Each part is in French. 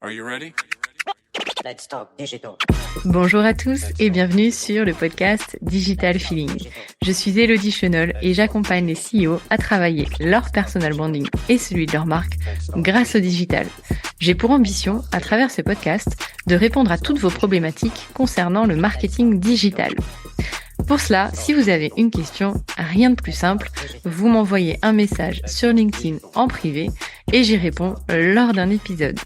Are you ready? Let's talk digital. Bonjour à tous et bienvenue sur le podcast Digital Feeling. Je suis Elodie Chenol et j'accompagne les CEO à travailler leur personal branding et celui de leur marque grâce au digital. J'ai pour ambition, à travers ce podcast, de répondre à toutes vos problématiques concernant le marketing digital. Pour cela, si vous avez une question, rien de plus simple, vous m'envoyez un message sur LinkedIn en privé et j'y réponds lors d'un épisode.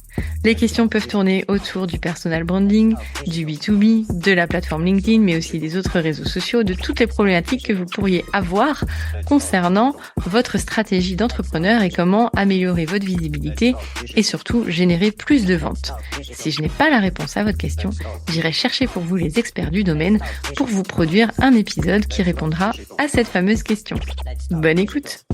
Les questions peuvent tourner autour du personal branding, du B2B, de la plateforme LinkedIn, mais aussi des autres réseaux sociaux, de toutes les problématiques que vous pourriez avoir concernant votre stratégie d'entrepreneur et comment améliorer votre visibilité et surtout générer plus de ventes. Si je n'ai pas la réponse à votre question, j'irai chercher pour vous les experts du domaine pour vous produire un épisode qui répondra à cette fameuse question. Bonne écoute!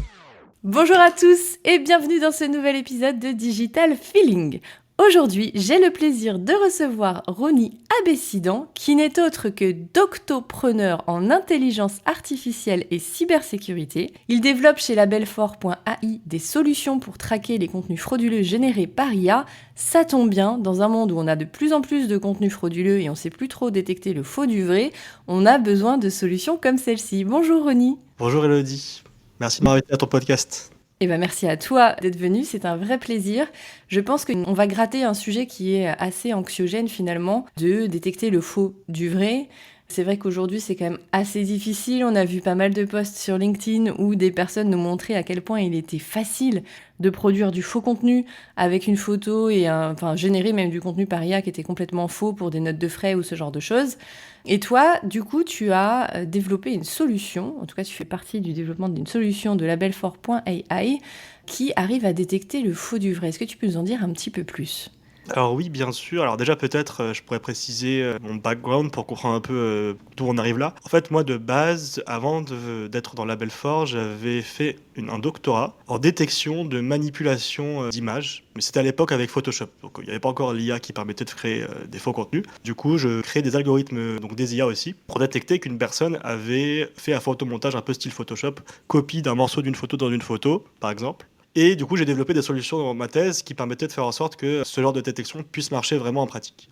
Bonjour à tous et bienvenue dans ce nouvel épisode de Digital Feeling. Aujourd'hui, j'ai le plaisir de recevoir Ronnie Abessidan, qui n'est autre que doctopreneur en intelligence artificielle et cybersécurité. Il développe chez labelfort.ai des solutions pour traquer les contenus frauduleux générés par IA. Ça tombe bien, dans un monde où on a de plus en plus de contenus frauduleux et on ne sait plus trop détecter le faux du vrai, on a besoin de solutions comme celle-ci. Bonjour Ronnie. Bonjour Elodie, merci de m'inviter à ton podcast. Eh ben merci à toi d'être venu, c'est un vrai plaisir. Je pense qu'on va gratter un sujet qui est assez anxiogène finalement, de détecter le faux du vrai. C'est vrai qu'aujourd'hui c'est quand même assez difficile, on a vu pas mal de posts sur LinkedIn où des personnes nous montraient à quel point il était facile de produire du faux contenu avec une photo et générer même du contenu par IA qui était complètement faux pour des notes de frais ou ce genre de choses. Et toi, du coup, tu as développé une solution, en tout cas tu fais partie du développement d'une solution de labelfort.ai qui arrive à détecter le faux du vrai. Est-ce que tu peux nous en dire un petit peu plus ? Alors oui, bien sûr. Alors déjà, peut-être, je pourrais préciser mon background pour comprendre un peu d'où on arrive là. En fait, moi, de base, avant d'être dans Labelfort, j'avais fait un doctorat en détection de manipulation d'images. Mais c'était à l'époque avec Photoshop. Donc, il n'y avait pas encore l'IA qui permettait de créer des faux contenus. Du coup, je créais des algorithmes, donc des IA aussi, pour détecter qu'une personne avait fait un photomontage un peu style Photoshop, copie d'un morceau d'une photo dans une photo, par exemple. Et du coup, j'ai développé des solutions dans ma thèse qui permettaient de faire en sorte que ce genre de détection puisse marcher vraiment en pratique.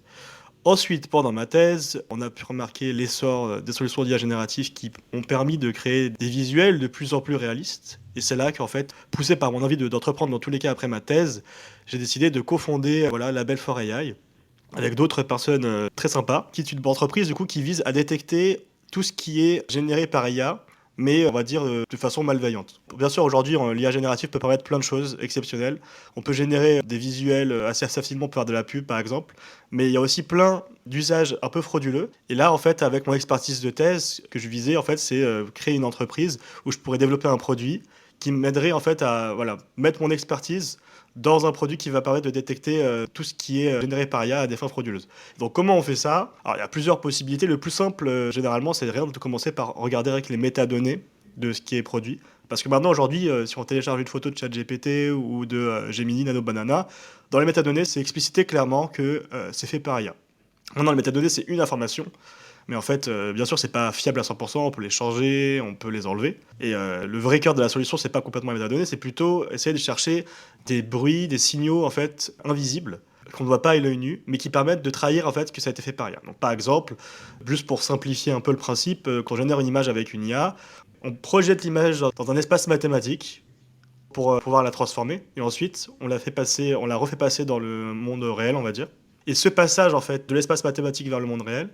Ensuite, pendant ma thèse, on a pu remarquer l'essor des solutions d'IA générative qui ont permis de créer des visuels de plus en plus réalistes. Et c'est là qu'en fait, poussé par mon envie d'entreprendre dans tous les cas après ma thèse, j'ai décidé de cofonder Label4 AI avec d'autres personnes très sympas, qui est une entreprise du coup qui vise à détecter tout ce qui est généré par IA, mais on va dire de façon malveillante. Bien sûr, aujourd'hui, l'IA générative peut permettre plein de choses exceptionnelles. On peut générer des visuels assez facilement pour faire de la pub, par exemple, mais il y a aussi plein d'usages un peu frauduleux. Et là, en fait, avec mon expertise de thèse, que je visais, en fait, c'est créer une entreprise où je pourrais développer un produit qui m'aiderait en fait à mettre mon expertise dans un produit qui va permettre de détecter tout ce qui est généré par IA à des fins frauduleuses. Donc comment on fait ça ? Alors il y a plusieurs possibilités. Le plus simple, généralement, c'est rien de commencer par regarder avec les métadonnées de ce qui est produit. Parce que maintenant, aujourd'hui, si on télécharge une photo de ChatGPT ou de Gemini Nano Banana, dans les métadonnées, c'est explicité clairement que c'est fait par IA. Maintenant, les métadonnées, c'est une information. Mais en fait, bien sûr, c'est pas fiable à 100%, on peut les changer, on peut les enlever. Et le vrai cœur de la solution, c'est pas complètement les métadonnées, c'est plutôt essayer de chercher des bruits, des signaux en fait invisibles qu'on ne voit pas à l'œil nu, mais qui permettent de trahir en fait que ça a été fait par IA. Donc par exemple, juste pour simplifier un peu le principe, quand on génère une image avec une IA, on projette l'image dans un espace mathématique pour pouvoir la transformer, et ensuite on la refait passer dans le monde réel, on va dire. Et ce passage en fait de l'espace mathématique vers le monde réel,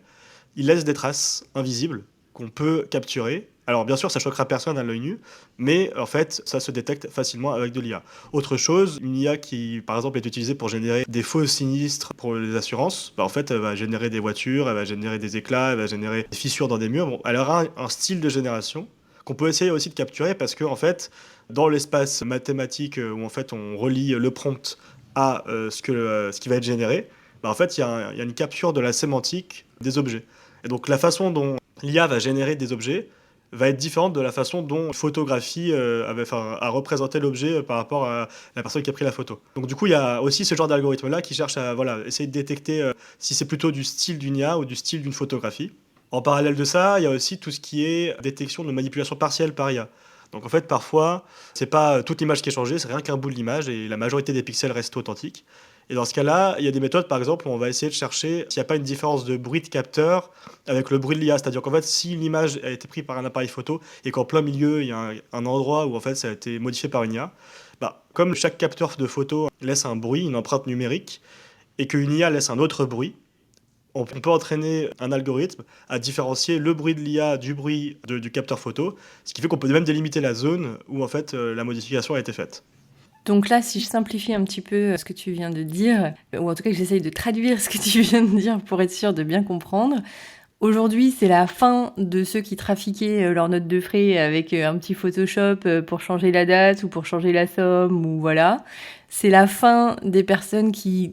il laisse des traces invisibles qu'on peut capturer. Alors bien sûr, ça choquera personne à l'œil nu, mais en fait, ça se détecte facilement avec de l'IA. Autre chose, une IA qui, par exemple, est utilisée pour générer des faux sinistres pour les assurances, en fait, elle va générer des voitures, elle va générer des éclats, elle va générer des fissures dans des murs. Bon, elle aura un style de génération qu'on peut essayer aussi de capturer parce que, en fait, dans l'espace mathématique où en fait on relie le prompt à ce qui va être généré, en fait, il y a une capture de la sémantique des objets. Et donc la façon dont l'IA va générer des objets va être différente de la façon dont une photographie a représenté l'objet par rapport à la personne qui a pris la photo. Donc du coup, il y a aussi ce genre d'algorithme-là qui cherche à essayer de détecter si c'est plutôt du style d'une IA ou du style d'une photographie. En parallèle de ça, il y a aussi tout ce qui est détection de manipulation partielle par IA. Donc en fait, parfois, c'est pas toute l'image qui est changée, c'est rien qu'un bout de l'image et la majorité des pixels restent authentiques. Et dans ce cas-là, il y a des méthodes, par exemple, où on va essayer de chercher s'il n'y a pas une différence de bruit de capteur avec le bruit de l'IA. C'est-à-dire qu'en fait, si l'image a été prise par un appareil photo et qu'en plein milieu, il y a un endroit où en fait, ça a été modifié par une IA, bah, comme chaque capteur de photo laisse un bruit, une empreinte numérique, et qu'une IA laisse un autre bruit, on peut entraîner un algorithme à différencier le bruit de l'IA du bruit du capteur photo, ce qui fait qu'on peut même délimiter la zone où en fait la modification a été faite. Donc là, si je simplifie un petit peu ce que tu viens de dire, ou en tout cas que j'essaye de traduire ce que tu viens de dire pour être sûr de bien comprendre, aujourd'hui, c'est la fin de ceux qui trafiquaient leurs notes de frais avec un petit Photoshop pour changer la date ou pour changer la somme, ou voilà. C'est la fin des personnes qui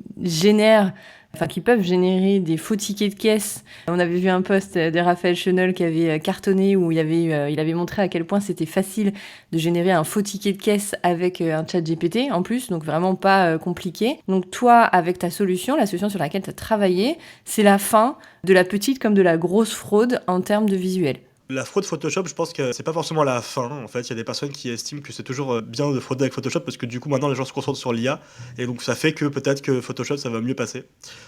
qui peuvent générer des faux tickets de caisse. On avait vu un post de Raphaël Chenol qui avait cartonné où il avait montré à quel point c'était facile de générer un faux ticket de caisse avec un chat GPT en plus, donc vraiment pas compliqué. Donc toi, avec ta solution, la solution sur laquelle tu as travaillé, c'est la fin de la petite comme de la grosse fraude en termes de visuel. La fraude Photoshop, je pense que c'est pas forcément la fin. En fait, il y a des personnes qui estiment que c'est toujours bien de frauder avec Photoshop parce que du coup, maintenant, les gens se concentrent sur l'IA et donc ça fait que peut-être que Photoshop, ça va mieux passer.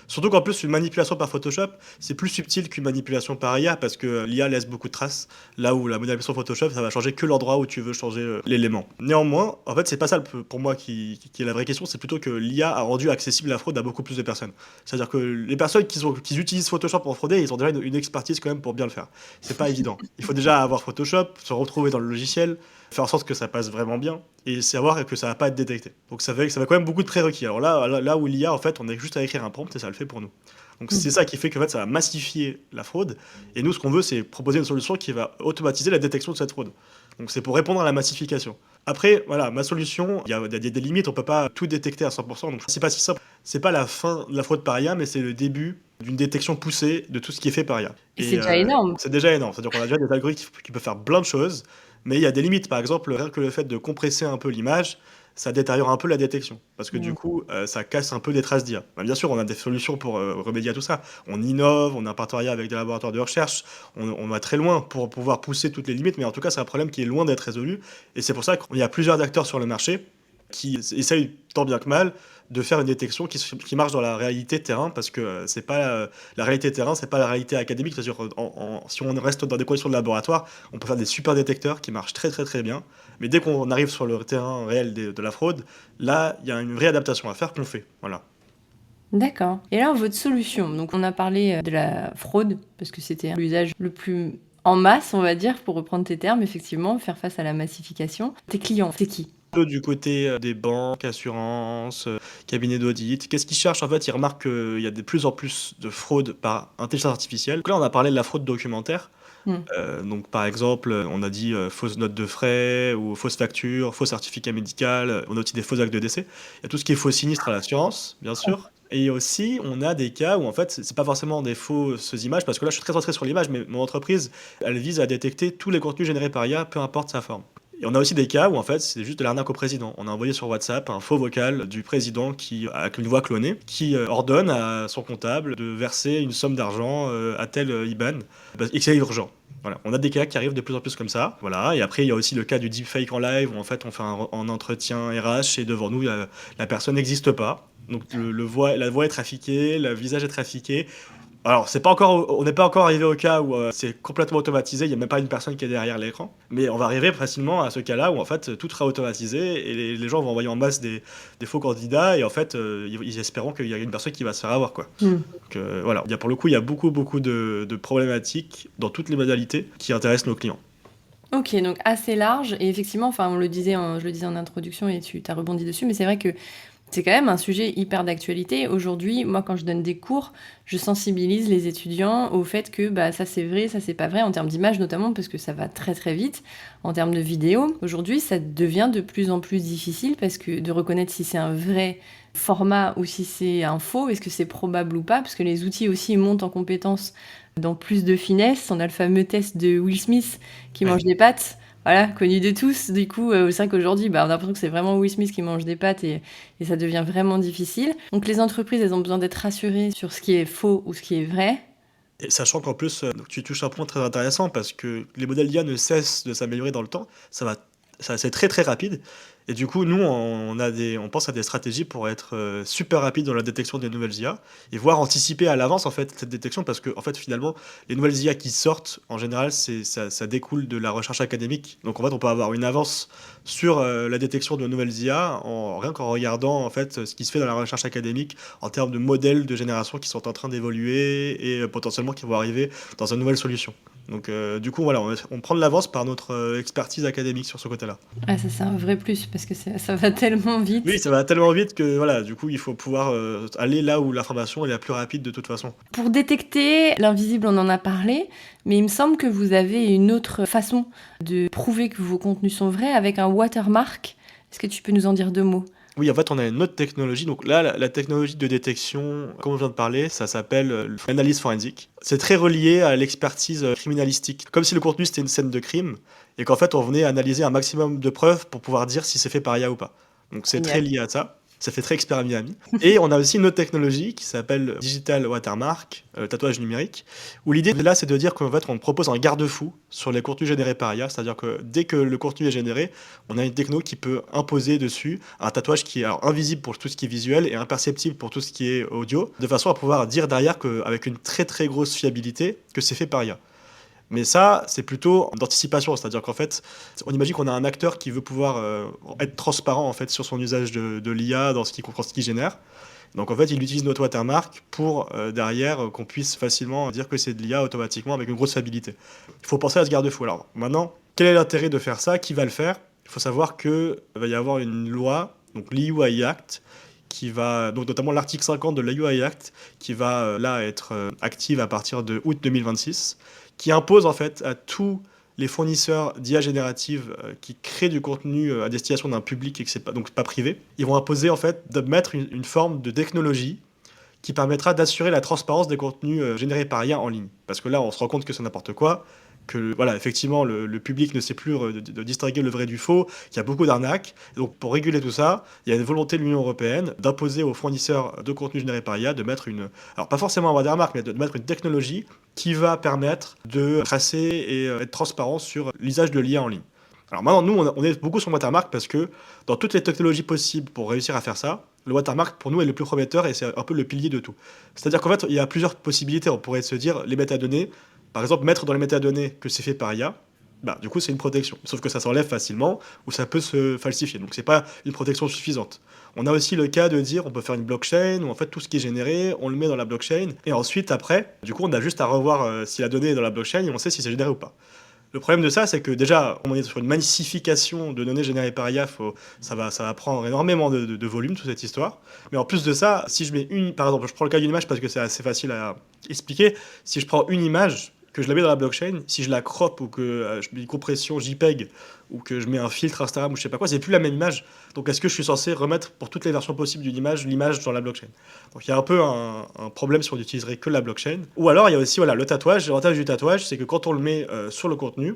Surtout qu'en plus, une manipulation par Photoshop, c'est plus subtil qu'une manipulation par IA parce que l'IA laisse beaucoup de traces. Là où la manipulation Photoshop, ça va changer que l'endroit où tu veux changer l'élément. Néanmoins, en fait, c'est pas ça pour moi qui est la vraie question. C'est plutôt que l'IA a rendu accessible la fraude à beaucoup plus de personnes. C'est-à-dire que les personnes qui utilisent Photoshop pour frauder, ils ont déjà une expertise quand même pour bien le faire. C'est pas évident. Il faut déjà avoir Photoshop, se retrouver dans le logiciel, faire en sorte que ça passe vraiment bien et savoir que ça va pas être détecté. Donc ça va quand même beaucoup de prérequis. Alors là où l'IA, en fait, on a juste à écrire un prompt et ça le fait pour nous. Donc c'est ça qui fait qu'en fait, ça va massifier la fraude. Et nous, ce qu'on veut, c'est proposer une solution qui va automatiser la détection de cette fraude. Donc c'est pour répondre à la massification. Après, voilà, ma solution, il y a des limites, on peut pas tout détecter à 100%. Donc c'est pas si simple. C'est pas la fin de la fraude par IA, mais c'est le début d'une détection poussée de tout ce qui est fait par IA. Et c'est déjà énorme. C'est déjà énorme. C'est-à-dire qu'on a déjà des algorithmes qui peuvent faire plein de choses, mais il y a des limites. Par exemple, rien que le fait de compresser un peu l'image, ça détériore un peu la détection. Parce que du coup, ça casse un peu des traces d'IA. Bah, bien sûr, on a des solutions pour remédier à tout ça. On innove, on a un partenariat avec des laboratoires de recherche, on va très loin pour pouvoir pousser toutes les limites, mais en tout cas, c'est un problème qui est loin d'être résolu. Et c'est pour ça qu'il y a plusieurs acteurs sur le marché qui essayent tant bien que mal de faire une détection qui marche dans la réalité terrain, parce que c'est pas la réalité terrain, c'est pas la réalité académique. C'est-à-dire, si on reste dans des conditions de laboratoire, on peut faire des super détecteurs qui marchent très très très bien, mais dès qu'on arrive sur le terrain réel de la fraude, là, il y a une vraie adaptation à faire qu'on fait. Voilà. D'accord. Et alors, votre solution, donc on a parlé de la fraude, parce que c'était l'usage le plus en masse, on va dire, pour reprendre tes termes, effectivement, faire face à la massification. Tes clients, c'est qui ? Peu du côté des banques, assurances, cabinets d'audit. Qu'est-ce qu'ils cherchent? En fait, ils remarquent qu'il y a de plus en plus de fraude par intelligence artificielle. Donc là, on a parlé de la fraude documentaire. Donc, par exemple, on a dit fausse note de frais ou fausse facture, faux certificat médical. On a aussi des faux actes de décès. Il y a tout ce qui est faux sinistre à l'assurance, bien sûr. Et aussi, on a des cas où en fait, c'est pas forcément des fausses images, parce que là, je suis très centré sur l'image, mais mon entreprise, elle vise à détecter tous les contenus générés par IA, peu importe sa forme. Et on a aussi des cas où en fait c'est juste de l'arnaque au président. On a envoyé sur WhatsApp un faux vocal du président avec une voix clonée qui ordonne à son comptable de verser une somme d'argent à tel IBAN et que c'est urgent. Voilà. On a des cas qui arrivent de plus en plus comme ça. Voilà. Et après il y a aussi le cas du deepfake en live où en fait on fait un entretien RH et devant nous la personne n'existe pas. Donc la voix est trafiquée, le visage est trafiqué. Alors, on n'est pas encore arrivé au cas où c'est complètement automatisé, il n'y a même pas une personne qui est derrière l'écran, mais on va arriver facilement à ce cas-là où en fait tout sera automatisé et les gens vont envoyer en masse des faux candidats et en fait ils espéront qu'il y a une personne qui va se faire avoir, quoi. Donc voilà, pour le coup il y a beaucoup de problématiques dans toutes les modalités qui intéressent nos clients. Ok, donc assez large et effectivement, enfin je le disais en introduction et tu as rebondi dessus, mais c'est vrai que c'est quand même un sujet hyper d'actualité. Aujourd'hui, moi, quand je donne des cours, je sensibilise les étudiants au fait que ça c'est vrai, ça c'est pas vrai, en termes d'image notamment, parce que ça va très très vite. En termes de vidéo, aujourd'hui, ça devient de plus en plus difficile parce que de reconnaître si c'est un vrai format ou si c'est un faux, est-ce que c'est probable ou pas, parce que les outils aussi montent en compétences dans plus de finesse. On a le fameux test de Will Smith qui mange des pâtes. Voilà, connu de tous. Du coup, c'est vrai qu'aujourd'hui, on a l'impression que c'est vraiment Will Smith qui mange des pâtes et ça devient vraiment difficile. Donc les entreprises, elles ont besoin d'être rassurées sur ce qui est faux ou ce qui est vrai. Et sachant qu'en plus, tu touches un point très intéressant parce que les modèles d'IA ne cessent de s'améliorer dans le temps. C'est très très rapide. Et du coup, nous, on pense à des stratégies pour être super rapide dans la détection des nouvelles IA et voire anticiper à l'avance en fait cette détection parce que en fait finalement les nouvelles IA qui sortent en général ça découle de la recherche académique. Donc en fait on peut avoir une avance sur la détection de nouvelles IA rien qu'en regardant en fait ce qui se fait dans la recherche académique en termes de modèles de génération qui sont en train d'évoluer et potentiellement qui vont arriver dans une nouvelle solution. Donc du coup voilà, on prend de l'avance par notre expertise académique sur ce côté-là. Ah, ça c'est un vrai plus parce que ça va tellement vite. Oui, ça va tellement vite que voilà, du coup il faut pouvoir aller là où l'information est la plus rapide de toute façon. Pour détecter l'invisible, on en a parlé, mais il me semble que vous avez une autre façon de prouver que vos contenus sont vrais avec un watermark. Est-ce que tu peux nous en dire 2 mots? Oui, en fait, on a une autre technologie. Donc là, la technologie de détection, comme on vient de parler, ça s'appelle l'analyse forensique. C'est très relié à l'expertise criminalistique. Comme si le contenu c'était une scène de crime et qu'en fait on venait analyser un maximum de preuves pour pouvoir dire si c'est fait par IA ou pas. Donc c'est très Génial. lié à ça. Ça fait très expert Miami. Et on a aussi une autre technologie qui s'appelle Digital Watermark, tatouage numérique, où l'idée là c'est de dire qu'en fait on propose un garde-fou sur les contenus générés par IA, c'est-à-dire que dès que le contenu est généré, on a une techno qui peut imposer dessus un tatouage qui est alors, invisible pour tout ce qui est visuel et imperceptible pour tout ce qui est audio, de façon à pouvoir dire derrière qu'avec une très très grosse fiabilité que c'est fait par IA. Mais ça, c'est plutôt d'anticipation, c'est-à-dire qu'en fait, on imagine qu'on a un acteur qui veut pouvoir être transparent en fait sur son usage de l'IA dans ce qu'il génère. Donc en fait, il utilise notre watermark pour derrière qu'on puisse facilement dire que c'est de l'IA automatiquement avec une grosse fiabilité. Il faut penser à ce garde-fou. Alors maintenant, quel est l'intérêt de faire ça? Qui va le faire? Il faut savoir qu'il va y avoir une loi, donc l'EUI Act, qui va, donc notamment l'article 50 de l'EUI Act, qui va là être active à partir de août 2026, qui impose en fait à tous les fournisseurs d'IA générative qui créent du contenu à destination d'un public et que c'est pas, donc pas privé, ils vont imposer en fait de mettre une forme de technologie qui permettra d'assurer la transparence des contenus générés par IA en ligne. Parce que là, on se rend compte que c'est n'importe quoi, que voilà, effectivement, le public ne sait plus de distinguer le vrai du faux, qu'il y a beaucoup d'arnaques. Et donc, pour réguler tout ça, il y a une volonté de l'Union européenne d'imposer aux fournisseurs de contenus générés par IA de mettre alors pas forcément un watermark, mais de mettre une technologie qui va permettre de tracer et être transparent sur l'usage de l'IA en ligne. Alors maintenant, nous, on est beaucoup sur le watermark parce que dans toutes les technologies possibles pour réussir à faire ça, le watermark, pour nous, est le plus prometteur et c'est un peu le pilier de tout. C'est-à-dire qu'en fait, il y a plusieurs possibilités. On pourrait se dire, les métadonnées, par exemple, mettre dans les métadonnées que c'est fait par IA, bah, du coup, c'est une protection. Sauf que ça s'enlève facilement ou ça peut se falsifier. Donc, c'est pas une protection suffisante. On a aussi le cas de dire, on peut faire une blockchain où en fait tout ce qui est généré, on le met dans la blockchain et ensuite, après, du coup, on a juste à revoir si la donnée est dans la blockchain et on sait si c'est généré ou pas. Le problème de ça, c'est que déjà, on est sur une massification de données générées par IA, ça va prendre énormément de volume, toute cette histoire. Mais en plus de ça, si je mets par exemple, je prends le cas d'une image parce que c'est assez facile à expliquer. Si je prends une image, que je la mets dans la blockchain, si je la crop ou que je mets une compression JPEG ou que je mets un filtre Instagram ou je sais pas quoi, c'est plus la même image. Donc est-ce que je suis censé remettre pour toutes les versions possibles d'une image, l'image dans la blockchain? Donc il y a un peu un problème si on n'utiliserait que la blockchain. Ou alors il y a aussi voilà, le tatouage. L'avantage du tatouage, c'est que quand on le met sur le contenu,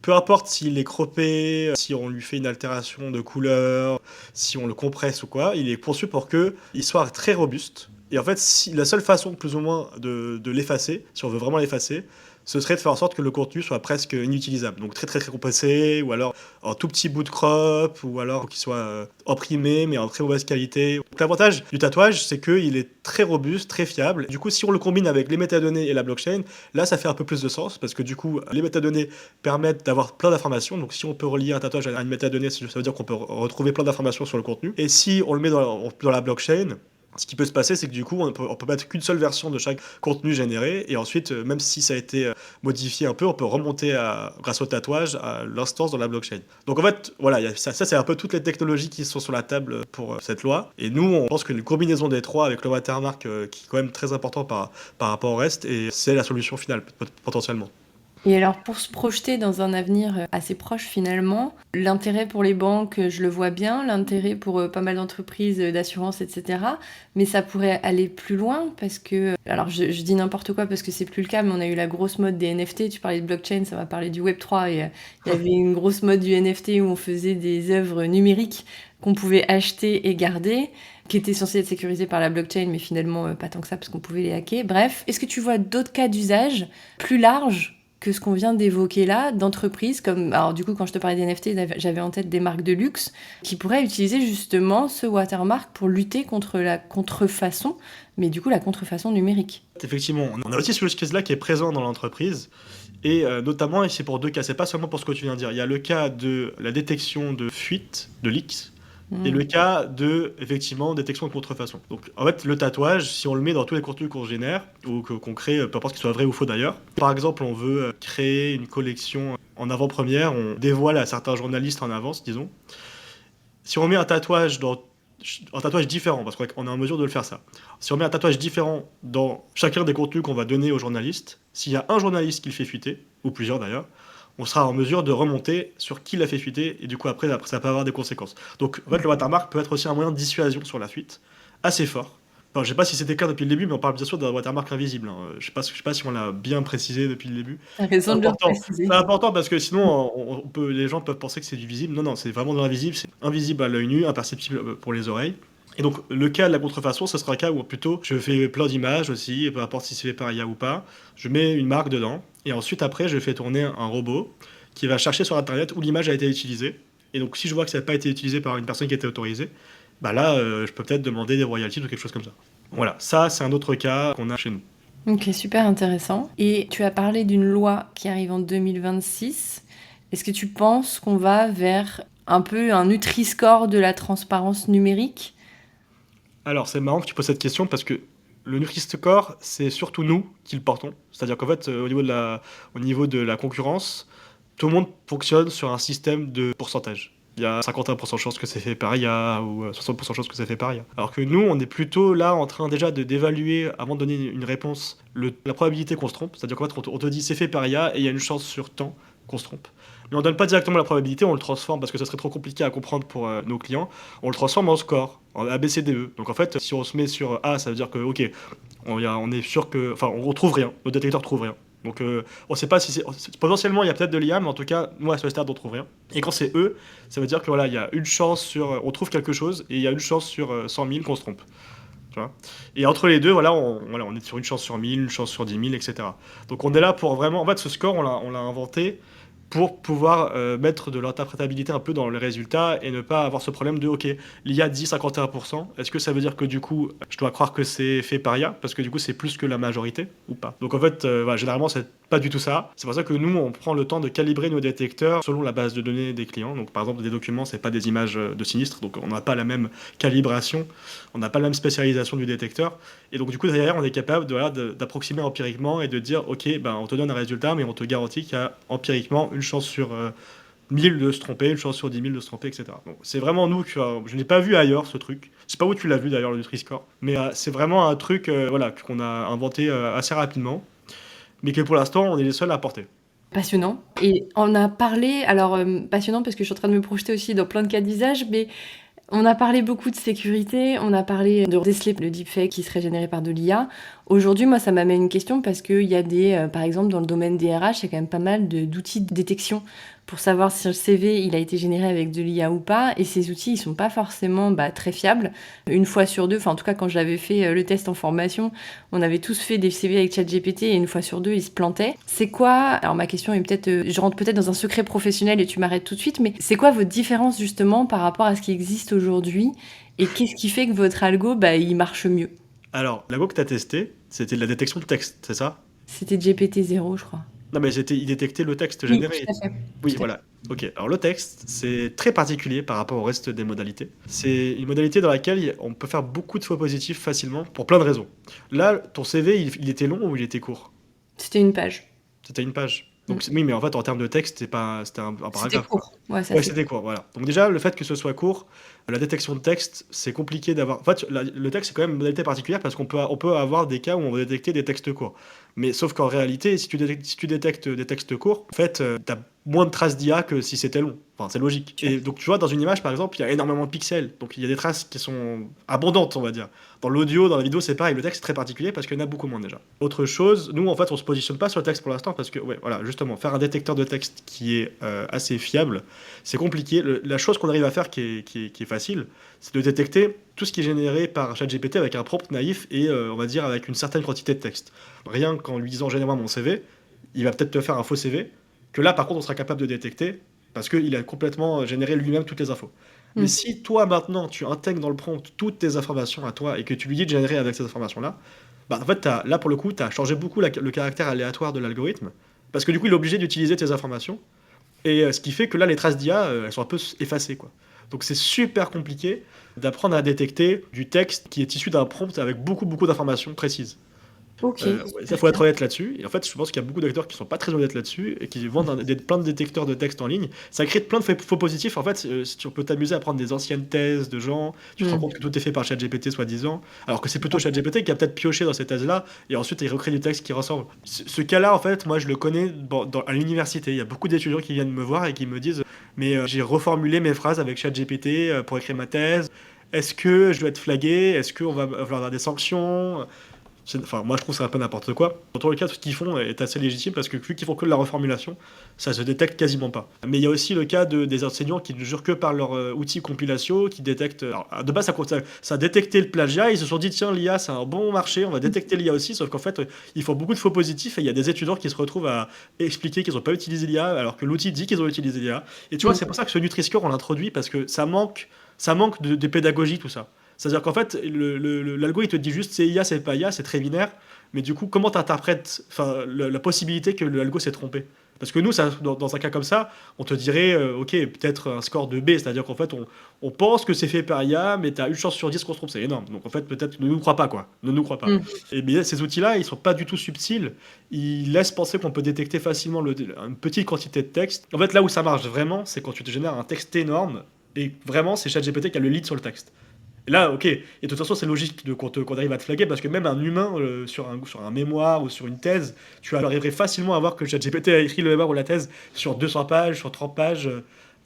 peu importe s'il est croppé, si on lui fait une altération de couleur, si on le compresse ou quoi, il est conçu pour qu'il soit très robuste. Et en fait, la seule façon plus ou moins de l'effacer, si on veut vraiment l'effacer, ce serait de faire en sorte que le contenu soit presque inutilisable. Donc très très très compressé, ou alors un tout petit bout de crop, ou alors qu'il soit imprimé mais en très mauvaise qualité. Donc, l'avantage du tatouage, c'est qu'il est très robuste, très fiable. Du coup, si on le combine avec les métadonnées et la blockchain, là ça fait un peu plus de sens, parce que du coup, les métadonnées permettent d'avoir plein d'informations. Donc si on peut relier un tatouage à une métadonnée, ça veut dire qu'on peut retrouver plein d'informations sur le contenu. Et si on le met dans la blockchain, ce qui peut se passer, c'est que du coup, on peut mettre qu'une seule version de chaque contenu généré, et ensuite, même si ça a été modifié un peu, on peut remonter grâce au tatouage à l'instance dans la blockchain. Donc en fait, voilà, ça c'est un peu toutes les technologies qui sont sur la table pour cette loi. Et nous, on pense qu'une combinaison des trois avec le watermark, qui est quand même très important par rapport au reste, et c'est la solution finale, potentiellement. Et alors, pour se projeter dans un avenir assez proche finalement, l'intérêt pour les banques, je le vois bien, l'intérêt pour pas mal d'entreprises d'assurance, etc. Mais ça pourrait aller plus loin parce que, alors je dis n'importe quoi parce que c'est plus le cas, mais on a eu la grosse mode des NFT, tu parlais de blockchain, ça va parler du Web3, et il y avait une grosse mode du NFT où on faisait des œuvres numériques qu'on pouvait acheter et garder, qui étaient censées être sécurisées par la blockchain, mais finalement pas tant que ça parce qu'on pouvait les hacker. Bref, est-ce que tu vois d'autres cas d'usage plus larges que ce qu'on vient d'évoquer là, d'entreprises comme... Alors du coup, quand je te parlais des NFT, j'avais en tête des marques de luxe qui pourraient utiliser justement ce watermark pour lutter contre la contrefaçon, mais du coup la contrefaçon numérique. Effectivement, on a aussi ce use case-là qui est présent dans l'entreprise. Et notamment, et c'est pour 2 cas, c'est pas seulement pour ce que tu viens de dire. Il y a le cas de la détection de fuite, de leaks, et le cas de, effectivement, détection de contrefaçon. Donc, en fait, le tatouage, si on le met dans tous les contenus qu'on génère, ou qu'on crée, peu importe qu'il soit vrai ou faux d'ailleurs, par exemple, on veut créer une collection en avant-première, on dévoile à certains journalistes en avance, disons. Si on met un tatouage différent, parce qu'on est en mesure de le faire ça. Si on met un tatouage différent dans chacun des contenus qu'on va donner aux journalistes, s'il y a un journaliste qui le fait fuiter, ou plusieurs d'ailleurs, on sera en mesure de remonter sur qui l'a fait fuiter, et du coup après ça peut avoir des conséquences. Donc en fait le watermark peut être aussi un moyen de dissuasion sur la fuite, assez fort. Enfin, je sais pas si c'était le cas depuis le début, mais on parle bien sûr d'un watermark invisible, hein. Je sais pas si on l'a bien précisé depuis le début. T'as C'est raison de le important. préciser. C'est important parce que sinon les gens peuvent penser que c'est du visible. Non, non, c'est vraiment de l'invisible, c'est invisible à l'œil nu, imperceptible pour les oreilles. Et donc le cas de la contrefaçon, ce sera un cas où plutôt je fais plein d'images aussi, peu importe si c'est fait par IA ou pas, je mets une marque dedans, et ensuite après je fais tourner un robot qui va chercher sur internet où l'image a été utilisée. Et donc si je vois que ça n'a pas été utilisé par une personne qui a été autorisée, bah là je peux peut-être demander des royalties ou quelque chose comme ça. Voilà, ça c'est un autre cas qu'on a chez nous. Ok, super intéressant. Et tu as parlé d'une loi qui arrive en 2026. Est-ce que tu penses qu'on va vers un peu un Nutri-Score de la transparence numérique? Alors c'est marrant que tu poses cette question parce que le Nutri-Score, c'est surtout nous qui le portons. C'est-à-dire qu'en fait, au niveau de la concurrence, tout le monde fonctionne sur un système de pourcentage. Il y a 51% de chances que c'est fait par IA ou 60% de chances que c'est fait par IA. Alors que nous, on est plutôt là en train déjà d'évaluer, avant de donner une réponse, la probabilité qu'on se trompe. C'est-à-dire qu'en fait, on te dit c'est fait par IA et il y a une chance sur tant qu'on se trompe. Mais on donne pas directement la probabilité, on le transforme parce que ça serait trop compliqué à comprendre pour nos clients. On le transforme en score, en ABCDE. Donc en fait, si on se met sur A, ça veut dire que, ok, on est sûr que. Enfin, on retrouve rien, nos détecteurs trouvent rien. Donc on sait pas si c'est. Potentiellement, il y a peut-être de l'IA, mais en tout cas, nous, à ce stade, on trouve rien. Et quand c'est E, ça veut dire que voilà, il y a une chance sur. On trouve quelque chose et il y a une chance sur 100 000 qu'on se trompe. Tu vois. Et entre les deux, voilà, on est sur une chance sur 1000, une chance sur 10 000, etc. Donc on est là pour vraiment. En fait, ce score, on l'a inventé pour pouvoir mettre de l'interprétabilité un peu dans les résultats et ne pas avoir ce problème de ok, l'IA dit 51%, est-ce que ça veut dire que du coup je dois croire que c'est fait par IA parce que du coup c'est plus que la majorité ou pas. Donc en fait voilà, généralement c'est pas du tout ça. C'est pour ça que nous on prend le temps de calibrer nos détecteurs selon la base de données des clients. Donc par exemple des documents, c'est pas des images de sinistres, donc on n'a pas la même calibration, on n'a pas la même spécialisation du détecteur, et donc du coup derrière on est capable d'approximer empiriquement et de dire ok, ben on te donne un résultat mais on te garantit qu'il y a empiriquement une chance sur 1000 de se tromper, une chance sur 10 000 de se tromper, etc. Donc, c'est vraiment nous je n'ai pas vu ailleurs ce truc. Je sais pas où tu l'as vu d'ailleurs, le Nutri-Score, mais c'est vraiment un truc voilà, qu'on a inventé assez rapidement, mais que pour l'instant on est les seuls à porter. Passionnant. Et on a parlé, alors passionnant parce que je suis en train de me projeter aussi dans plein de cas d'usage, mais on a parlé beaucoup de sécurité, on a parlé de déceler le deepfake qui serait généré par de l'IA. Aujourd'hui, moi, ça m'amène une question parce qu'il y a par exemple, dans le domaine des RH, il y a quand même pas mal d'outils de détection pour savoir si le CV il a été généré avec de l'IA ou pas. Et ces outils, ils sont pas forcément très fiables. Une fois sur deux, enfin en tout cas quand j'avais fait le test en formation, on avait tous fait des CV avec ChatGPT et une fois sur deux, ils se plantaient. C'est quoi, alors ma question est peut-être, je rentre peut-être dans un secret professionnel et tu m'arrêtes tout de suite, mais c'est quoi votre différence justement par rapport à ce qui existe aujourd'hui et qu'est-ce qui fait que votre algo, il marche mieux? Alors, l'algo que tu as testé, c'était de la détection de texte, c'est ça? C'était GPT-0, je crois. Non, mais il détectait le texte Oui, généré. tout à fait. Oui, Tout à voilà. Ok. Alors le texte, c'est très particulier par rapport au reste des modalités. C'est une modalité dans laquelle on peut faire beaucoup de faux positifs facilement pour plein de raisons. Là, ton CV, il était long ou il était court? C'était une page. C'était une page. Donc oui, mais en fait, en termes de texte, c'était un C'était paragraphe, quoi. court. Ouais, ça Ouais, c'est. c'était court, voilà. Donc déjà, le fait que ce soit court, la détection de texte, c'est compliqué d'avoir. En fait, le texte, c'est quand même une modalité particulière parce on peut avoir des cas où on va détecter des textes courts. Mais sauf qu'en réalité, si tu détectes des textes courts, en fait, t'as moins de traces d'IA que si c'était long. Enfin, c'est logique. Et donc, tu vois, dans une image, par exemple, il y a énormément de pixels. Donc, il y a des traces qui sont abondantes, on va dire. Dans l'audio, dans la vidéo, c'est pareil. Le texte est très particulier parce qu'il y en a beaucoup moins déjà. Autre chose, nous, en fait, on se positionne pas sur le texte pour l'instant parce que, ouais, voilà, justement, faire un détecteur de texte qui est assez fiable, c'est compliqué. La chose qu'on arrive à faire qui est facile, c'est de détecter tout ce qui est généré par ChatGPT avec un prompt naïf et, on va dire, avec une certaine quantité de texte. Rien qu'en lui disant généralement mon CV, il va peut-être te faire un faux CV, que là, par contre, on sera capable de détecter, parce qu'il a complètement généré lui-même toutes les infos. Mais Mm. si toi, maintenant, tu intègres dans le prompt toutes tes informations à toi, et que tu lui dis de générer avec ces informations-là, bah, en fait, là, pour le coup, tu as changé beaucoup le caractère aléatoire de l'algorithme, parce que du coup, il est obligé d'utiliser tes informations, et ce qui fait que là, les traces d'IA, elles sont un peu effacées, quoi. Donc c'est super compliqué d'apprendre à détecter du texte qui est issu d'un prompt avec beaucoup, beaucoup d'informations précises. Ok, Ouais, ça, super faut être clair. honnête là-dessus. Et en fait, je pense qu'il y a beaucoup d'acteurs qui sont pas très honnêtes là-dessus et qui vendent plein de détecteurs de texte en ligne. Ça crée plein de faux positifs. En fait, si tu peux t'amuser à prendre des anciennes thèses de gens, tu te rends Mm. compte que tout est fait par ChatGPT soi-disant, alors que c'est plutôt ChatGPT qui a peut-être pioché dans ces thèses-là et ensuite il recrée du texte qui ressemble. Ce cas-là, en fait, moi je le connais à l'université. Il y a beaucoup d'étudiants qui viennent me voir et qui me disent mais j'ai reformulé mes phrases avec ChatGPT pour écrire ma thèse. Est-ce que je dois être flagué? Est-ce qu'on va avoir des sanctions? Enfin, moi je trouve que c'est un peu n'importe quoi. Dans tous les cas, tout ce qu'ils font est assez légitime parce que vu qu'ils font que de la reformulation, ça se détecte quasiment pas. Mais il y a aussi le cas des enseignants qui ne jurent que par leur outil compilation, qui détectent. Alors, de base, ça a détecté le plagiat, ils se sont dit tiens, l'IA c'est un bon marché, on va détecter l'IA aussi, sauf qu'en fait, ils font beaucoup de faux positifs et il y a des étudiants qui se retrouvent à expliquer qu'ils n'ont pas utilisé l'IA alors que l'outil dit qu'ils ont utilisé l'IA. Et tu vois, Mm. c'est pour ça que ce Nutri-Score, on l'introduit parce que ça manque de pédagogie, tout ça. C'est-à-dire qu'en fait, l'algorithme te dit juste c'est IA, c'est pas IA, c'est très binaire. Mais du coup, comment tu interprètes la possibilité que l'algo s'est trompé? Parce que nous, dans un cas comme ça, on te dirait, ok, peut-être un score de B, c'est-à-dire qu'en fait, on pense que c'est fait par IA, mais tu as une chance sur 10 qu'on se trompe, c'est énorme. Donc en fait, peut-être, ne nous crois pas, quoi. Ne nous crois pas. Mm. Et bien, ces outils-là, ils sont pas du tout subtils. Ils laissent penser qu'on peut détecter facilement une petite quantité de texte. En fait, là où ça marche vraiment, c'est quand tu te génères un texte énorme, et vraiment, c'est ChatGPT qui a le lead sur le texte. Et là, ok, et de toute façon, c'est logique qu'on arrive à te flaguer parce que même un humain sur un mémoire ou sur une thèse, tu arriverais facilement à voir que ChatGPT a écrit le mémoire ou la thèse sur 200 pages, sur 30 pages.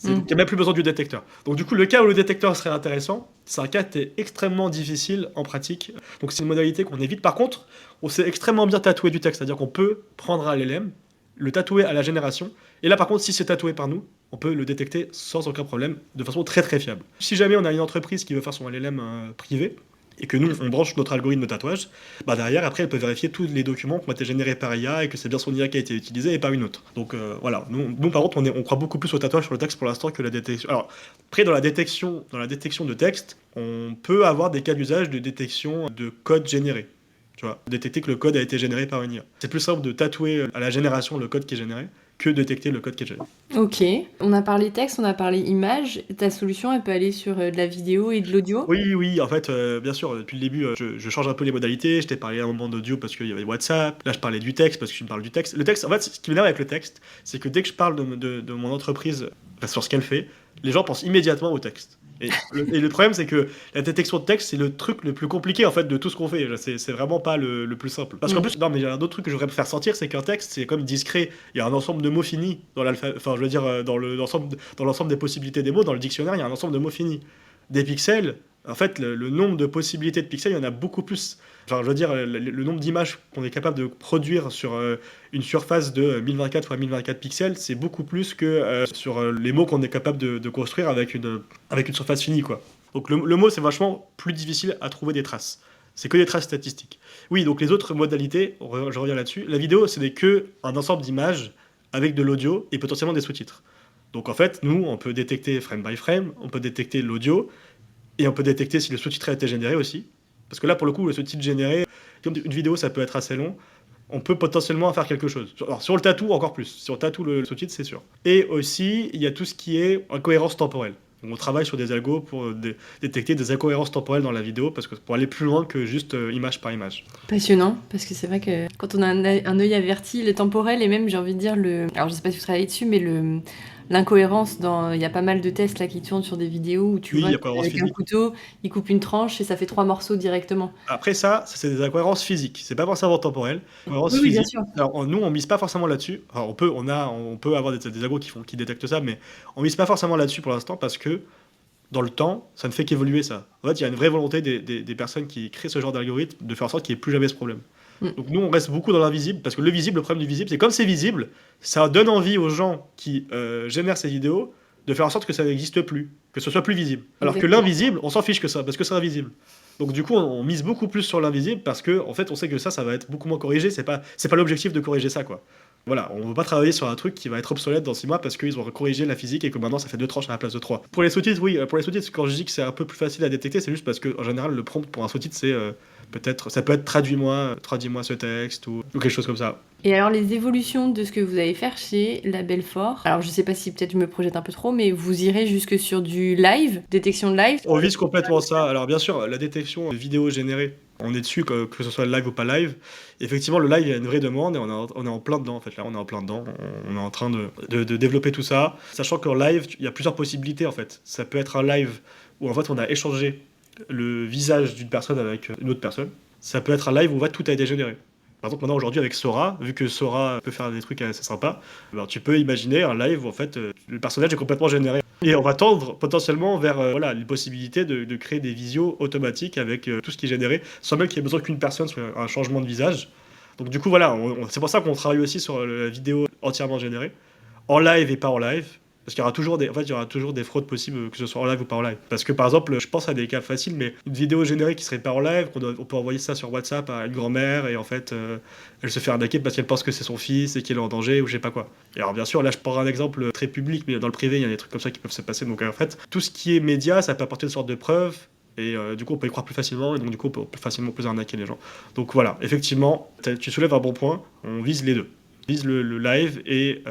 Mm. Tu n'as même plus besoin du détecteur. Donc, du coup, le cas où le détecteur serait intéressant, c'est un cas qui est extrêmement difficile en pratique. Donc, c'est une modalité qu'on évite. Par contre, on sait extrêmement bien tatouer du texte, c'est-à-dire qu'on peut prendre un LLM, le tatouer à la génération. Et là, par contre, si c'est tatoué par nous, on peut le détecter sans aucun problème, de façon très très fiable. Si jamais on a une entreprise qui veut faire son LLM privé, et que nous, on branche notre algorithme de tatouage, bah derrière, après, elle peut vérifier tous les documents qui ont été générés par IA et que c'est bien son IA qui a été utilisé et pas une autre. Donc voilà, nous, par contre, on croit beaucoup plus au tatouage sur le texte pour l'instant que la détection. Alors, après, dans la détection de texte, on peut avoir des cas d'usage de détection de code généré. Tu vois, détecter que le code a été généré par une IA. C'est plus simple de tatouer à la génération le code qui est généré que détecter le code qui est généré. Ok, on a parlé texte, on a parlé image. Ta solution, elle peut aller sur de la vidéo et de l'audio? Oui, oui, en fait, bien sûr, depuis le début, je change un peu les modalités. Je t'ai parlé à un moment d'audio parce qu'il y avait WhatsApp. Là, je parlais du texte parce que tu me parles du texte. Le texte, en fait, ce qui m'énerve avec le texte, c'est que dès que je parle de mon entreprise, sur ce qu'elle fait, les gens pensent immédiatement au texte. Et le problème, c'est que la détection de texte, c'est le truc le plus compliqué en fait de tout ce qu'on fait. C'est vraiment pas le plus simple. Parce qu'en Mm. plus, non, mais il y a un autre truc que je voudrais me faire sentir, c'est qu'un texte, c'est comme discret. Il y a un ensemble de mots finis dans l'alphabet. Enfin, je veux dire, dans l'ensemble des possibilités des mots, dans le dictionnaire, il y a un ensemble de mots finis. Des pixels, en fait, le nombre de possibilités de pixels, il y en a beaucoup plus. Genre, je veux dire, le nombre d'images qu'on est capable de produire sur une surface de 1024 x 1024 pixels, c'est beaucoup plus que sur les mots qu'on est capable de construire avec une surface finie, quoi. Donc le mot, c'est vachement plus difficile à trouver des traces. C'est que des traces statistiques. Oui, donc les autres modalités, je reviens là-dessus. La vidéo, ce n'est que un ensemble d'images avec de l'audio et potentiellement des sous-titres. Donc en fait, nous, on peut détecter frame by frame, on peut détecter l'audio, et on peut détecter si le sous-titre a été généré aussi. Parce que là, pour le coup, le sous-titre généré, comme une vidéo, ça peut être assez long, on peut potentiellement faire quelque chose. Alors, si on le tatoue, encore plus. Si on tatoue le sous-titre, c'est sûr. Et aussi, il y a tout ce qui est incohérence temporelle. Donc, on travaille sur des algos pour détecter des incohérences temporelles dans la vidéo, parce que pour aller plus loin que juste image par image. Passionnant, parce que c'est vrai que quand on a un œil averti, le temporel et même, j'ai envie de dire, alors je sais pas si vous travaillez dessus, mais l'incohérence il y a pas mal de tests là qui tournent sur des vidéos où tu Oui, vois incohérence qu'avec un physique. couteau, il coupe une tranche et ça fait 3 morceaux directement. Après ça, c'est des incohérences physiques. C'est pas forcément temporel. Incohérences Oui, oui, bien physiques. sûr. Alors, nous, on mise pas forcément là-dessus. Enfin, on peut avoir des algos qui détectent ça, mais on mise pas forcément là-dessus pour l'instant parce que dans le temps, ça ne fait qu'évoluer ça. En fait, il y a une vraie volonté des personnes qui créent ce genre d'algorithme de faire en sorte qu'il n'y ait plus jamais ce problème. Mm. Donc nous, on reste beaucoup dans l'invisible, parce que le problème du visible, c'est comme c'est visible, ça donne envie aux gens qui génèrent ces vidéos de faire en sorte que ça n'existe plus, que ce soit plus visible. Alors que Exactement. l'invisible, on s'en fiche que ça, parce que c'est invisible. Donc du coup, on mise beaucoup plus sur l'invisible parce que en fait, on sait que ça va être beaucoup moins corrigé. C'est pas l'objectif de corriger ça, quoi. Voilà, on ne veut pas travailler sur un truc qui va être obsolète dans 6 mois parce qu'ils ont corrigé la physique et que maintenant ça fait 2 tranches à la place de 3. Pour les sous-titres, oui, pour les sous-titres, quand je dis que c'est un peu plus facile à détecter, c'est juste parce que en général, le prompt pour un sous-titre, c'est peut-être, ça peut être traduis-moi ce texte ou quelque chose comme ça. Et alors, les évolutions de ce que vous allez faire chez La Belfort, alors je sais pas si peut-être je me projette un peu trop, mais vous irez jusque sur du live, détection de live. On vise complètement ça. Alors bien sûr, la détection de vidéos générées, on est dessus, que ce soit live ou pas live. Effectivement, le live, il y a une vraie demande et on est en plein dedans, en fait. Là, on est en plein dedans. On est en train de développer tout ça. Sachant qu'en live, il y a plusieurs possibilités, en fait. Ça peut être un live où, en fait, on a échangé le visage d'une personne avec une autre personne. Ça peut être un live où, en fait, tout a été généré. Par exemple, maintenant, aujourd'hui, avec Sora, vu que Sora peut faire des trucs assez sympas, ben, tu peux imaginer un live où, en fait, le personnage est complètement généré. Et on va tendre potentiellement vers voilà, une possibilité de créer des visios automatiques avec tout ce qui est généré, sans même qu'il y ait besoin qu'une personne soit un changement de visage. Donc du coup, voilà, c'est pour ça qu'on travaille aussi sur la vidéo entièrement générée, en live et pas en live. Parce qu'il y aura toujours il y aura toujours des fraudes possibles, que ce soit en live ou pas en live. Parce que par exemple, je pense à des cas faciles, mais une vidéo générée qui serait pas en live, on peut envoyer ça sur WhatsApp à une grand-mère et en fait, elle se fait arnaquer parce qu'elle pense que c'est son fils et qu'il est en danger ou je sais pas quoi. Et alors bien sûr, là je prends un exemple très public, mais dans le privé, il y a des trucs comme ça qui peuvent se passer. Donc en fait, tout ce qui est média, ça peut apporter une sorte de preuve. Et du coup, on peut y croire plus facilement, et donc du coup, on peut plus facilement arnaquer les gens. Donc voilà, effectivement, tu soulèves un bon point, on vise les deux. On vise le live et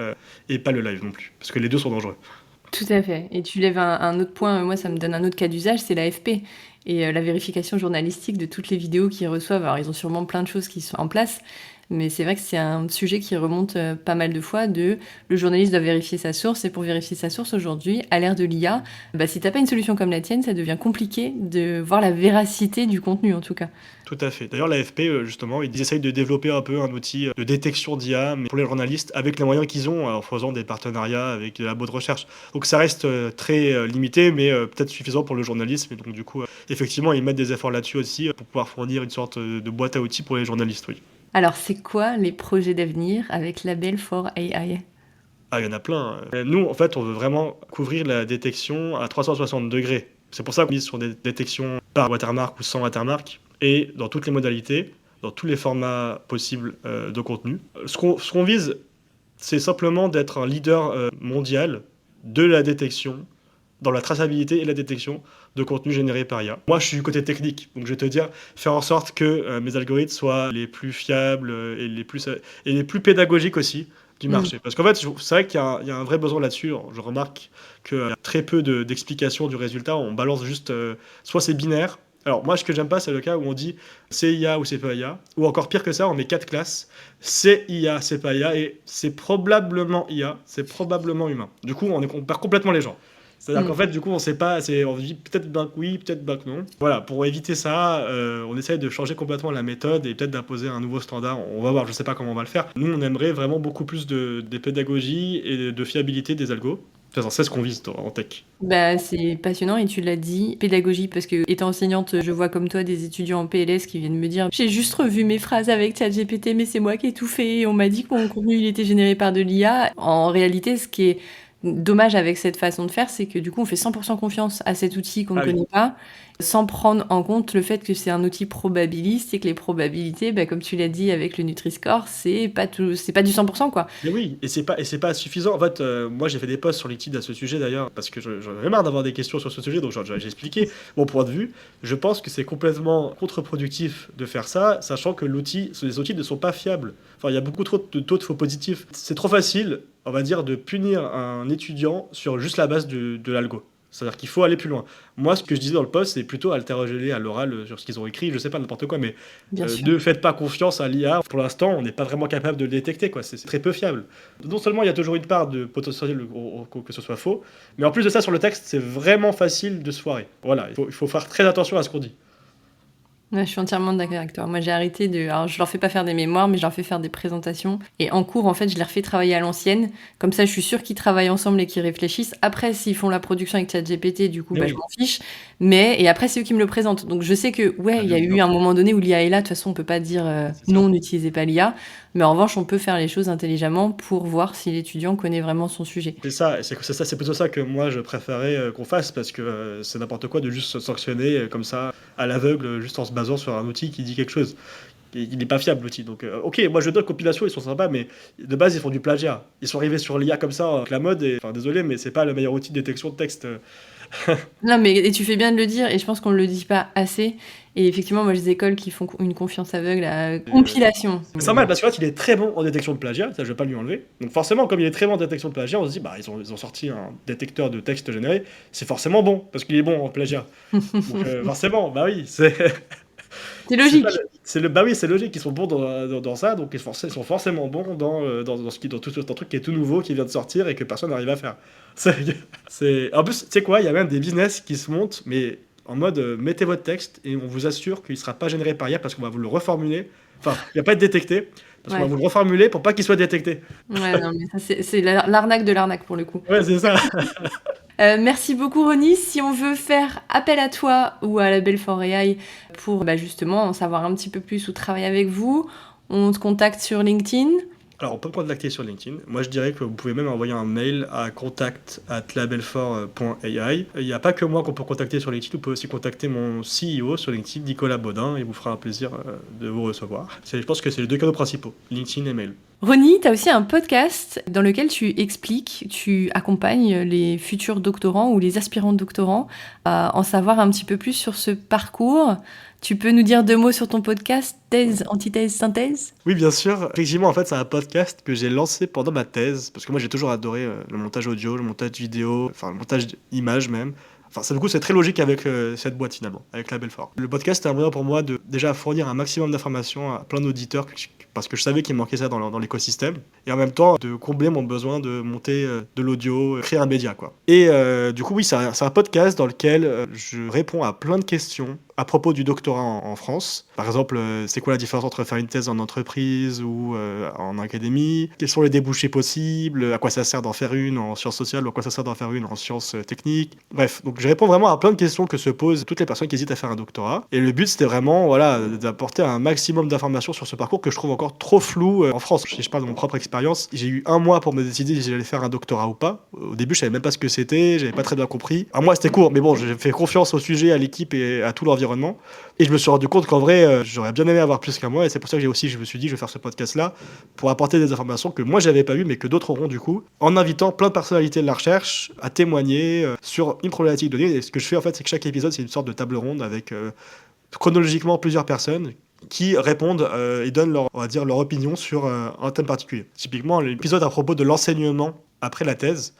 pas le live non plus, parce que les deux sont dangereux. Tout à fait. Et tu lèves un autre point, moi ça me donne un autre cas d'usage, c'est l'AFP. Et la vérification journalistique de toutes les vidéos qu'ils reçoivent. Alors ils ont sûrement plein de choses qui sont en place, mais c'est vrai que c'est un sujet qui remonte pas mal de fois le journaliste doit vérifier sa source, et pour vérifier sa source aujourd'hui, à l'ère de l'IA, si t'as pas une solution comme la tienne, ça devient compliqué de voir la véracité du contenu en tout cas. Tout à fait. D'ailleurs, l'AFP, justement, ils essayent de développer un peu un outil de détection d'IA, mais pour les journalistes, avec les moyens qu'ils ont, en faisant des partenariats avec des labos de recherche. Donc ça reste très limité, mais peut-être suffisant pour le journalisme. Et donc du coup, effectivement, ils mettent des efforts là-dessus aussi pour pouvoir fournir une sorte de boîte à outils pour les journalistes, oui. Alors c'est quoi les projets d'avenir avec Label for AI? Ah, il y en a plein. Nous, en fait, on veut vraiment couvrir la détection à 360 degrés. C'est pour ça qu'on mise sur des détections par watermark ou sans watermark, et dans toutes les modalités, dans tous les formats possibles de contenu. Ce qu'on vise, c'est simplement d'être un leader mondial de la détection, dans la traçabilité et la détection de contenu généré par IA. Moi, je suis du côté technique, donc je vais te dire, faire en sorte que mes algorithmes soient les plus fiables et les plus pédagogiques aussi du marché. Parce qu'en fait, c'est vrai qu'il y a un vrai besoin là-dessus. Je remarque qu'il y a très peu d'explications du résultat. On balance juste, soit c'est binaire. Alors moi, ce que j'aime pas, c'est le cas où on dit c'est IA ou c'est pas IA. Ou encore pire que ça, on met 4 classes. C'est IA, c'est pas IA. Et c'est probablement IA, c'est probablement humain. Du coup, on perd complètement les gens. C'est-à-dire qu'en fait, du coup, on sait pas, on dit peut-être ben que oui, peut-être ben que non. Voilà, pour éviter ça, on essaye de changer complètement la méthode et peut-être d'imposer un nouveau standard. On va voir, je sais pas comment on va le faire. Nous, on aimerait vraiment beaucoup plus de pédagogie et de fiabilité des algos. C'est ce qu'on vise en tech. C'est passionnant et tu l'as dit, pédagogie, parce que étant enseignante, je vois comme toi des étudiants en PLS qui viennent me dire j'ai juste revu mes phrases avec ChatGPT, mais c'est moi qui ai tout fait, on m'a dit que mon contenu il était généré par de l'IA. En réalité, ce qui est dommage avec cette façon de faire, c'est que du coup on fait 100% confiance à cet outil qu'on ne connaît pas, sans prendre en compte le fait que c'est un outil probabiliste et que les probabilités, comme tu l'as dit avec le Nutri-Score, c'est pas du 100% quoi. Mais oui, et c'est pas suffisant. En fait, moi j'ai fait des posts sur LinkedIn à ce sujet d'ailleurs, parce que j'en avais marre d'avoir des questions sur ce sujet, donc j'ai expliqué mon point de vue. Je pense que c'est complètement contre-productif de faire ça, sachant que les outils ne sont pas fiables. Enfin, il y a beaucoup trop de taux de faux positifs. C'est trop facile, on va dire, de punir un étudiant sur juste la base de l'algo. C'est-à-dire qu'il faut aller plus loin. Moi, ce que je disais dans le post, c'est plutôt interroger-les à l'oral sur ce qu'ils ont écrit, je sais pas, n'importe quoi, mais ne faites pas confiance à l'IA. Pour l'instant, on n'est pas vraiment capable de le détecter, quoi. C'est très peu fiable. Non seulement il y a toujours une part de potentiel que ce soit faux, mais en plus de ça, sur le texte, c'est vraiment facile de se foirer. Voilà, il faut faire très attention à ce qu'on dit. Ouais, je suis entièrement d'accord avec toi. Moi, j'ai arrêté alors, je leur fais pas faire des mémoires, mais je leur fais faire des présentations. Et en cours, en fait, je les refais travailler à l'ancienne. Comme ça, je suis sûre qu'ils travaillent ensemble et qu'ils réfléchissent. Après, s'ils font la production avec ChatGPT, du coup, je m'en fiche. Et après, c'est eux qui me le présentent. Donc, je sais que, il y a eu un moment donné où l'IA est là. De toute façon, on peut pas dire non, n'utilisez pas l'IA. Mais en revanche, on peut faire les choses intelligemment pour voir si l'étudiant connaît vraiment son sujet. C'est ça, c'est plutôt ça que moi je préférais qu'on fasse parce que c'est n'importe quoi de juste se sanctionner comme ça à l'aveugle, juste en se basant sur un outil qui dit quelque chose. Il n'est pas fiable l'outil. Donc, ok, moi je veux dire, compilation, ils sont sympas, mais de base ils font du plagiat. Ils sont arrivés sur l'IA comme ça, avec la mode, et enfin désolé, mais c'est pas le meilleur outil de détection de texte. Non, mais et tu fais bien de le dire, et je pense qu'on ne le dit pas assez. Et effectivement, moi, les écoles qui font une confiance aveugle à compilation. C'est normal parce qu'en fait, il est très bon en détection de plagiat, ça je vais pas lui enlever. Donc forcément, comme il est très bon en détection de plagiat, on se dit, bah ils ont sorti un détecteur de texte généré, c'est forcément bon, parce qu'il est bon en plagiat. Donc forcément, bah oui, c'est logique. Bah oui, c'est logique, ils sont bons dans ça, donc ils sont forcément bons dans tout un truc qui est tout nouveau, qui vient de sortir et que personne n'arrive à faire. En plus, tu sais quoi, il y a même des business qui se montent, mais en mode mettez votre texte et on vous assure qu'il ne sera pas généré par IA parce qu'on va vous le reformuler. Enfin, il va pas être détecté, parce qu'on va vous le reformuler pour pas qu'il soit détecté. Ouais, non, mais ça, c'est l'arnaque de l'arnaque pour le coup. Ouais, c'est ça. Merci beaucoup Ronnie. Si on veut faire appel à toi ou à la Belfort AI pour justement en savoir un petit peu plus ou travailler avec vous, on te contacte sur LinkedIn. Alors, on peut me contacter sur LinkedIn. Moi, je dirais que vous pouvez même envoyer un mail à contact@labelfort.ai. Il n'y a pas que moi qu'on peut contacter sur LinkedIn. Vous pouvez aussi contacter mon CEO sur LinkedIn, Nicolas Baudin, et il vous fera un plaisir de vous recevoir. Je pense que c'est les deux canaux principaux, LinkedIn et mail. Ronnie, tu as aussi un podcast dans lequel tu expliques, tu accompagnes les futurs doctorants ou les aspirants doctorants à en savoir un petit peu plus sur ce parcours. Tu peux nous dire 2 mots sur ton podcast, thèse, antithèse, synthèse ? Oui, bien sûr. Effectivement, en fait, c'est un podcast que j'ai lancé pendant ma thèse, parce que moi, j'ai toujours adoré le montage audio, le montage vidéo, enfin, le montage image même. Enfin, du coup, c'est très logique avec cette boîte, finalement, avec la Belfort. Le podcast est un moyen pour moi de déjà fournir un maximum d'informations à plein d'auditeurs, parce que je savais qu'il me manquait ça dans l'écosystème, et en même temps, de combler mon besoin de monter de l'audio, créer un média, quoi. Et du coup, oui, c'est un podcast dans lequel je réponds à plein de questions à propos du doctorat en France. Par exemple, c'est quoi la différence entre faire une thèse en entreprise ou en académie ? Quels sont les débouchés possibles ? À quoi ça sert d'en faire une en sciences sociales ou à quoi ça sert d'en faire une en sciences techniques ? Bref, donc je réponds vraiment à plein de questions que se posent toutes les personnes qui hésitent à faire un doctorat. Et le but, c'était vraiment d'apporter un maximum d'informations sur ce parcours que je trouve encore trop flou en France. Si je parle de mon propre expérience, j'ai eu 1 mois pour me décider si j'allais faire un doctorat ou pas. Au début, je savais même pas ce que c'était, j'avais pas très bien compris. 1 mois, c'était court, mais bon, j'ai fait confiance au sujet, à l'équipe et à tout l'environnement. Et je me suis rendu compte qu'en vrai, j'aurais bien aimé avoir plus qu'un mois. Et c'est pour ça que je me suis dit, je vais faire ce podcast-là pour apporter des informations que moi, j'avais pas eues, mais que d'autres auront du coup, en invitant plein de personnalités de la recherche à témoigner sur une problématique donnée. Et ce que je fais, en fait, c'est que chaque épisode, c'est une sorte de table ronde avec chronologiquement plusieurs personnes qui répondent et donnent leur opinion sur un thème particulier. Typiquement, l'épisode à propos de l'enseignement après la thèse,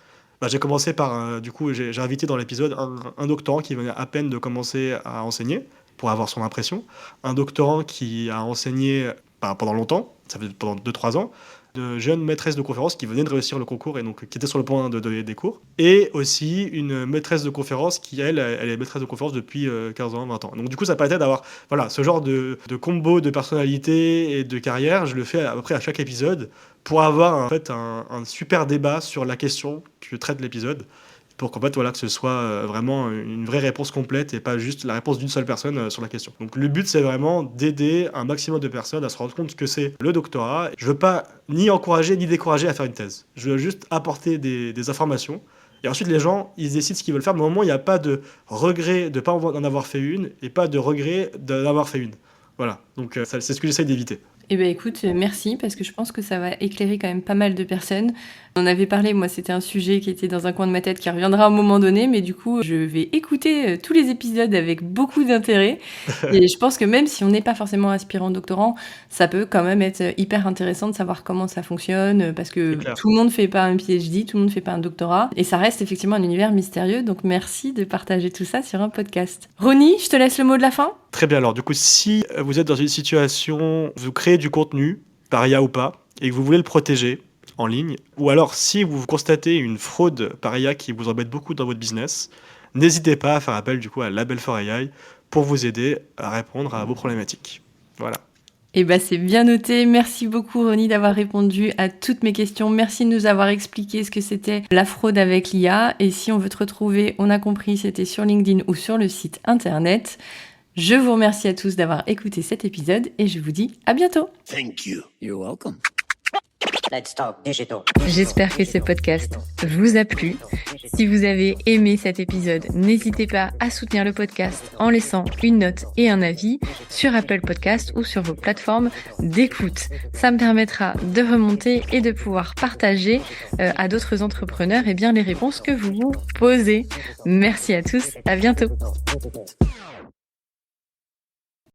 j'ai commencé par, du coup, j'ai invité dans l'épisode un doctorant qui venait à peine de commencer à enseigner, pour avoir son impression, un doctorant qui a enseigné pendant longtemps, ça fait pendant 2-3 ans, de jeunes maîtresses de conférences qui venaient de réussir le concours et donc qui étaient sur le point de donner des cours, et aussi une maîtresse de conférence qui, elle est maîtresse de conférence depuis 15 ans, 20 ans. Donc du coup, ça permettait d'avoir ce genre de combo de personnalité et de carrière. Je le fais à peu près à chaque épisode pour avoir en fait un super débat sur la question que traite l'épisode, pour qu'en fait, que ce soit vraiment une vraie réponse complète et pas juste la réponse d'une seule personne sur la question. Donc le but, c'est vraiment d'aider un maximum de personnes à se rendre compte que c'est le doctorat. Je veux pas ni encourager ni décourager à faire une thèse. Je veux juste apporter des informations. Et ensuite, les gens, ils décident ce qu'ils veulent faire. Mais au moment, il n'y a pas de regret de ne pas en avoir fait une et pas de regret d'en avoir fait une. Voilà, donc c'est ce que j'essaye d'éviter. Eh bien écoute, merci, parce que je pense que ça va éclairer quand même pas mal de personnes. On en avait parlé, moi c'était un sujet qui était dans un coin de ma tête qui reviendra à un moment donné, mais du coup je vais écouter tous les épisodes avec beaucoup d'intérêt. Et je pense que même si on n'est pas forcément aspirant doctorant, ça peut quand même être hyper intéressant de savoir comment ça fonctionne, parce que tout le monde ne fait pas un PhD, tout le monde ne fait pas un doctorat, et ça reste effectivement un univers mystérieux, donc merci de partager tout ça sur un podcast. Ronnie, je te laisse le mot de la fin. Très bien, alors du coup, si vous êtes dans une situation, vous créez du contenu, par IA ou pas, et que vous voulez le protéger en ligne, ou alors si vous constatez une fraude par IA qui vous embête beaucoup dans votre business, n'hésitez pas à faire appel du coup à la Belfort AI pour vous aider à répondre à vos problématiques. Voilà. Eh ben, c'est bien noté. Merci beaucoup, Ronnie, d'avoir répondu à toutes mes questions. Merci de nous avoir expliqué ce que c'était la fraude avec l'IA. Et si on veut te retrouver, on a compris, c'était sur LinkedIn ou sur le site internet. Je vous remercie à tous d'avoir écouté cet épisode et je vous dis à bientôt. Thank you. You're welcome. Let's talk digital. J'espère que ce podcast vous a plu. Si vous avez aimé cet épisode, n'hésitez pas à soutenir le podcast en laissant une note et un avis sur Apple Podcast ou sur vos plateformes d'écoute. Ça me permettra de remonter et de pouvoir partager à d'autres entrepreneurs les réponses que vous vous posez. Merci à tous, à bientôt.